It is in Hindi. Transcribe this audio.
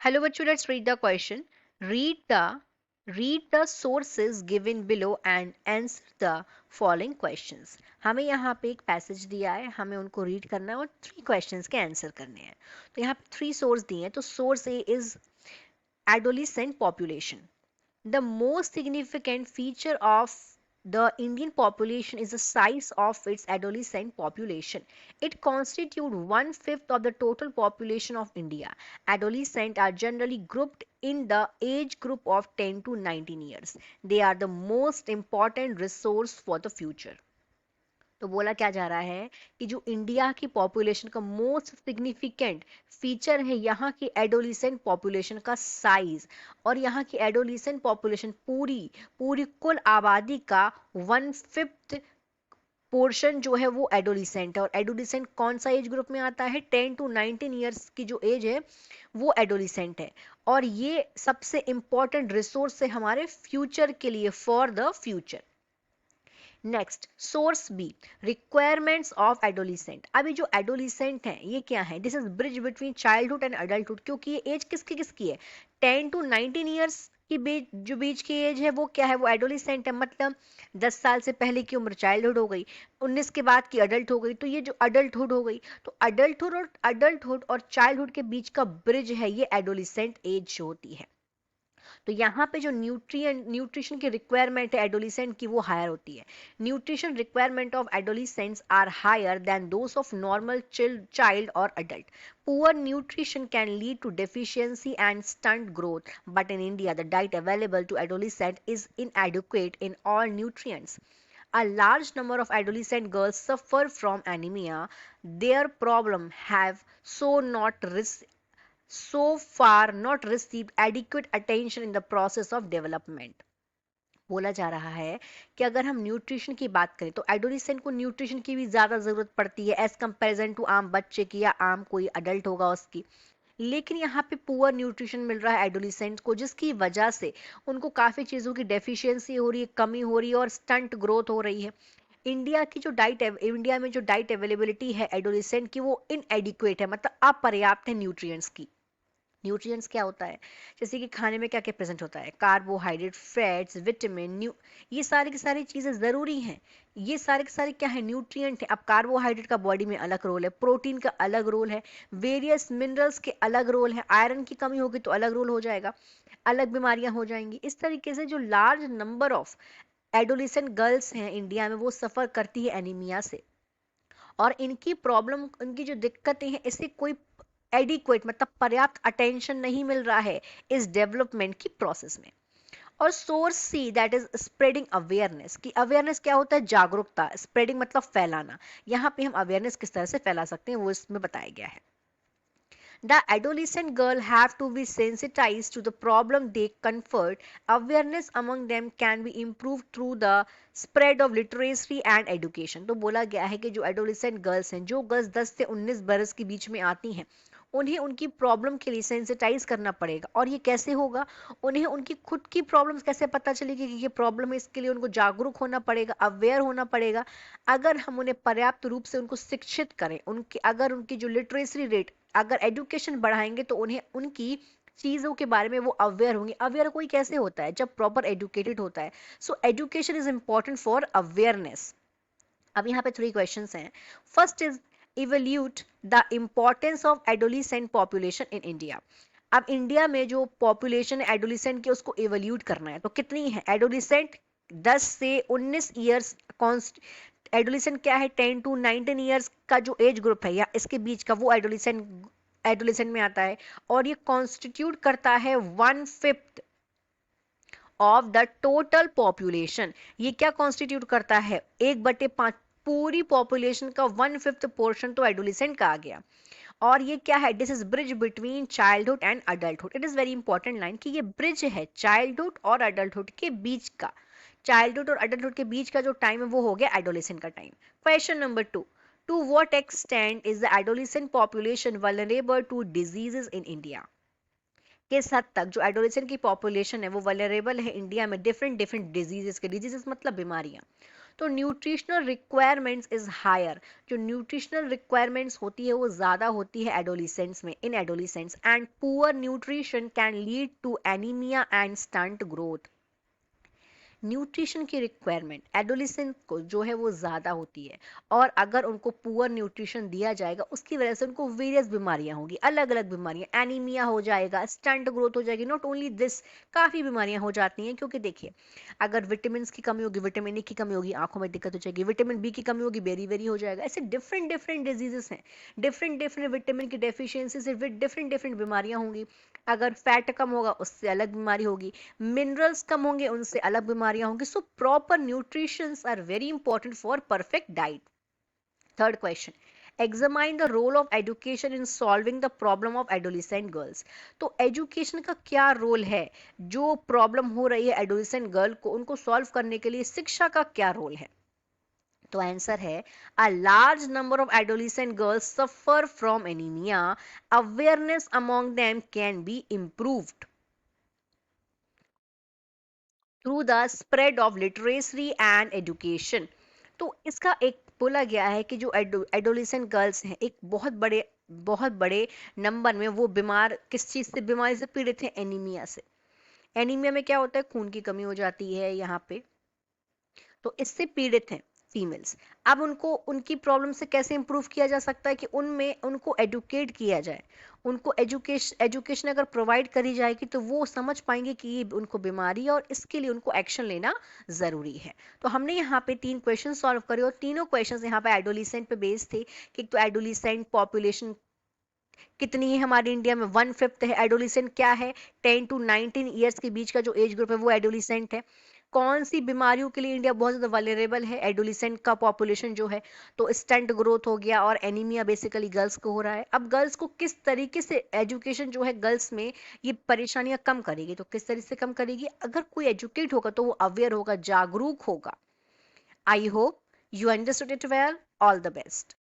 Hello, bachcho, let's read the question. Read the read the sources given below and answer the following questions. हमें यहाँ पे एक पैसेज दिया है, हमें उनको रीड करना है और 3 क्वेश्चंस के आंसर करने हैं. तो यहाँ पे 3 सोर्स दिए हैं. तो source A is adolescent population. The most significant feature of the Indian population is the size of its adolescent population. It constitutes one-fifth of the total population of India. Adolescents are generally grouped in the age group of 10 to 19 years. They are the most important resource for the future. तो बोला क्या जा रहा है कि जो इंडिया की पॉपुलेशन का मोस्ट सिग्निफिकेंट फीचर है यहाँ की एडोलिसेंट पॉपुलेशन का साइज. और यहाँ की एडोलिसेंट पॉपुलेशन पूरी पूरी कुल आबादी का 1/5 पोर्शन जो है वो एडोलिसेंट है. और एडोलिसेंट कौन सा एज ग्रुप में आता है? 10 to 19 ईयर्स की जो एज है वो एडोलिसेंट है. और ये सबसे इंपॉर्टेंट रिसोर्स है हमारे फ्यूचर के लिए, for the future. Next source B, requirements of adolescent. अभी जो एडोलिसेंट है ये क्या है? This is bridge between childhood and adulthood. क्योंकि ये एज किसकी किसकी है? 10 to 19 ईयर्स की बीच जो बीच की एज है वो क्या है? वो एडोलिसेंट है. मतलब 10 साल से पहले की उम्र चाइल्डहुड हो गई, 19 के बाद की अडल्ट हो गई, तो ये जो अडल्टहुड हो गई, तो अडल्टहुड और चाइल्डहुड के बीच का ब्रिज है ये एडोलिसेंट एज होती है. तो यहाँ पे जो न्यूट्रिशन की रिक्वायरमेंट है एडोलिसेंट की वो हायर होती है. Nutrition requirement of adolescents are higher than those of normal child और adult. Poor nutrition can lead to deficiency and stunt growth, but in India, the diet available to adolescents is inadequate in all nutrients. A large number of adolescent girls suffer from anemia. Their problem have so far not received adequate attention in the process of development. बोला जा रहा है कि अगर हम न्यूट्रिशन की बात करें तो एडोलिसेंट को न्यूट्रिशन की भी ज़्यादा ज़रूरत पड़ती है एज कंपेरिजन टू आम बच्चे की या आम कोई अडल्ट होगा उसकी. लेकिन यहाँ पे पुअर न्यूट्रिशन मिल रहा है एडोलिसेंट को, जिसकी वजह से उनको काफ़ी चीज़ों की डेफिशिएंसी हो रही है, कमी हो रही है और स्टंट ग्रोथ हो रही है. इंडिया में जो डाइट अवेलेबिलिटी है एडोलिसेंट की वो इनएडिक्वेट है, मतलब अपर्याप्त है न्यूट्रिएंट्स की. न्यूट्रिएंट्स क्या होता है? जैसे कि खाने में क्या क्या प्रेजेंट होता है? कार्बोहाइड्रेट, फैट्स, विटामिन, ये सारी की सारी चीज़ें ज़रूरी हैं. ये सारे के सारे क्या है? न्यूट्रिएंट है. अब कार्बोहाइड्रेट का बॉडी में अलग रोल है, प्रोटीन का अलग रोल है, वेरियस मिनरल्स के अलग रोल है, आयरन की कमी होगी तो अलग रोल हो जाएगा, अलग बीमारियां हो जाएंगी. इस तरीके से जो large number of adolescent girls हैं इंडिया में वो सफ़र करती है एनीमिया से. और इनकी प्रॉब्लम, इनकी जो दिक्कतें हैं, इससे कोई एडिक्वेट मतलब पर्याप्त अटेंशन नहीं मिल रहा है इस डेवलपमेंट की प्रोसेस में. और source C, that is spreading awareness. की अवेयरनेस क्या होता है? जागरूकता. स्प्रेडिंग मतलब फैलाना. यहाँ पे हम अवेयरनेस किस तरह से फैला सकते हैं वो इसमें बताया गया है. The adolescent girl have to be sensitized to the problem they confront. Awareness among them can be improved through the spread of literacy and education. तो बोला गया है कि जो adolescent girls हैं, जो गर्ल्स 10 से 19 बरस के बीच में आती हैं, उन्हें उनकी प्रॉब्लम के लिए सेंसिटाइज करना पड़ेगा. और ये कैसे होगा? उन्हें उनकी खुद की प्रॉब्लम्स कैसे पता चलेगी कि ये प्रॉब्लम है, इसके लिए उनको जागरूक होना पड़ेगा, अवेयर होना पड़ेगा. अगर हम उन्हें पर्याप्त रूप से उनको शिक्षित करें, उनकी अगर उनकी जो लिटरेसी रेट, अगर एजुकेशन बढ़ाएंगे तो उन्हें उनकी चीज़ों के बारे में वो अवेयर होंगे. अवेयर कोई कैसे होता है? जब प्रॉपर एजुकेटेड होता है. So education is important for awareness. अब यहाँ पे 3 क्वेश्चंस हैं. First is evaluate the importance of adolescent population in India. अब इंडिया में जो पॉपुलेशन है एडोलिसेंट की उसको इवेल्यूट करना है. तो कितनी है एडोलिसेंट? 10 से 19 ईयर्स. एडोलिसेंट क्या है? 10 to 19 ईयर्स का जो एज ग्रुप है या इसके बीच का, वो एडोलिसेंट में आता है. और ये कॉन्स्टिट्यूट करता है 1/5 ऑफ द टोटल पॉपुलेशन. ये क्या कॉन्स्टिट्यूट करता है? 1/5. पूरी पॉपुलेशन का 1/5 पोर्शन तो एडोलिसेंट का आ गया. और ये क्या है? This is bridge between childhood and adulthood. It is very important line कि ये ब्रिज है चाइल्डहुड और अडल्टहुड के बीच का. चाइल्डहुड और अडल्टहुड के बीच का जो टाइम है वो हो गया एडोलिसेंट का time. Question number 2, to what extent is the adolescent population vulnerable to diseases in India. किस हद तक जो एडोलिसेंट की पॉपुलेशन है वो वल्नरेबल है इंडिया में डिफरेंट डिफरेंट डिजीजेस के. डिजीजेस मतलब बीमारियां. तो न्यूट्रिशनल रिक्वायरमेंट्स इज हायर, जो न्यूट्रिशनल रिक्वायरमेंट्स होती है वो ज़्यादा होती है एडोलिसेंट्स में, इन adolescents, and poor nutrition can lead to anaemia and stunt growth. Nutrition की रिक्वायरमेंट एडोलिसेंट को जो है वो ज़्यादा होती है, और अगर उनको पुअर न्यूट्रिशन दिया जाएगा उसकी वजह से उनको वेरियस बीमारियां होंगी, अलग अलग बीमारियां, एनीमिया हो जाएगा, स्टंट ग्रोथ हो जाएगी, नॉट ओनली दिस, काफ़ी बीमारियां हो जाती हैं। क्योंकि देखिए, अगर विटामिन की कमी होगी, विटामिन ए की कमी होगी, आंखों में दिक्कत हो जाएगी, विटामिन बी की कमी होगी, बेरी बेरी हो जाएगा। ऐसे डिफरेंट डिफरेंट डिजीजेस हैं, डिफरेंट डिफरेंट विटामिन की डेफिशिएंसी से डिफरेंट डिफरेंट बीमारियां होंगी। अगर फैट कम होगा उससे अलग बीमारी होगी, मिनरल्स कम होंगे उनसे अलग बीमारियां होंगी। So proper nutritions are very important for perfect diet. Third question, examine the role of education in solving the problem of adolescent girls. तो एजुकेशन का क्या रोल है, जो प्रॉब्लम हो रही है एडोलिसेंट गर्ल को, उनको सॉल्व करने के लिए शिक्षा का क्या रोल है? तो आंसर है, a large number of adolescent girls suffer from anaemia, awareness among them can be improved through the spread of literacy and education. तो इसका एक बोला गया है कि जो एडोलिसेंट गर्ल्स हैं, एक बहुत बड़े नंबर में वो बीमार, किस चीज से, बीमारी से पीड़ित हैं, एनीमिया से। एनीमिया में क्या होता है, खून की कमी हो जाती है यहाँ पे, तो इससे पीड़ित हैं फीमेल्स। अब उनको उनकी प्रॉब्लम से कैसे इंप्रूव किया जा सकता है कि उनमें उनको एडुकेट किया जाए, उनको एजुकेशन अगर प्रोवाइड करी जाएगी तो वो समझ पाएंगे कि ये उनको बीमारी है और इसके लिए उनको एक्शन लेना ज़रूरी है। तो हमने यहाँ पे 3 क्वेश्चन सॉल्व करे और तीनों क्वेश्चन यहाँ पे एडोलिसेंट पे बेस्ड थे कि तो एडोलिसेंट पॉपुलेशन कितनी है हमारे इंडिया में, 1/5 है। एडोलिसेंट क्या है, 10 to 19 ईयर्स के बीच का जो एज ग्रुप है वो एडोलिसेंट है। कौन सी बीमारियों के लिए इंडिया बहुत ज़्यादा वल्नरेबल है, एडोलिसेंट का पॉपुलेशन जो है, तो स्टंट ग्रोथ हो गया और एनीमिया बेसिकली गर्ल्स को हो रहा है। अब गर्ल्स को किस तरीके से एजुकेशन जो है गर्ल्स में ये परेशानियां कम करेगी, तो किस तरीके से कम करेगी, अगर कोई एजुकेट होगा तो वो अवेयर होगा, जागरूक होगा। I hope you understood it well. All the best.